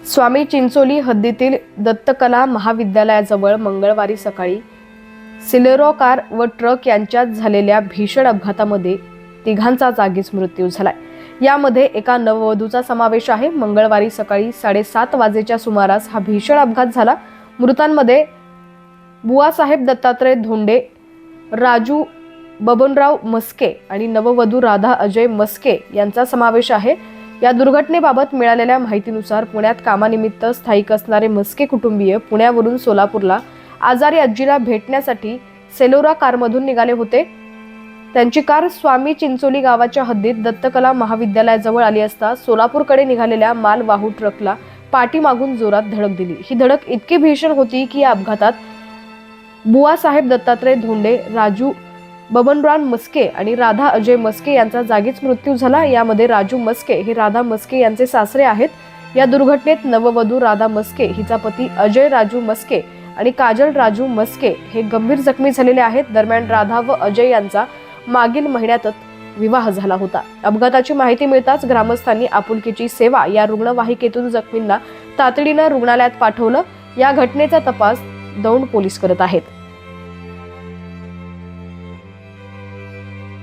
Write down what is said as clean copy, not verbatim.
स्वामी चिंचोली हद्दीतील दत्तकला महाविद्यालयाजवळ मंगळवारी सकाळी सिलेरो कार व ट्रक यांच्यात झालेल्या भीषण अपघातामध्ये तिघांचा जागीच मृत्यू झालाय। यामध्ये एका नववधूचा समावेश आहे। मंगळवारी सकाळी 7:30 वाजेच्या सुमारास हा भीषण अपघात झाला। मृतांमध्ये बुवासाहेब दत्तात्रय धोंडे, राजू बबनराव मस्के आणि नववधू राधा अजय मस्के यांचा समावेश आहे। या दुर्घटनेबाबत मिळालेल्या माहितीनुसार पुण्यात कामानिमित्त स्थायिक असणारे मस्के कुटुंबीय पुण्यावरून सोलापूरला आजारी आजीला भेटण्यासाठी सेलोरा कारमधून निघाले होते। त्यांची कार स्वामी चिंचोली गावाच्या हद्दीत दत्तकला महाविद्यालयाजवळ आली असता सोलापूरकडे निघालेल्या मालवाहू ट्रकला पाठीमागून जोरात धडक दिली। ही धडक इतकी भीषण होती की या अपघातात बुवासाहेब दत्तात्रय धोंडे, राजू बबनराव मस्के आणि राधा अजय मस्के यांचा जागीच मृत्यू झाला। यामध्ये राजू मस्के हे राधा मस्के यांचे सासरे आहेत। या दुर्घटनेत नववधू राधा मस्के हिचा पती अजय राजू मस्के आणि काजल राजू मस्के हे गंभीर जखमी झालेले आहेत। दरम्यान राधा व अजय यांचा मागील महिन्यातच विवाह झाला होता। अपघाताची माहिती मिळताच ग्रामस्थांनी आपुलकीची सेवा या रुग्णवाहिकेतून जखमींना तातडीने रुग्णालयात पाठवलं। या घटनेचा तपास दौंड पोलीस करत आहेत।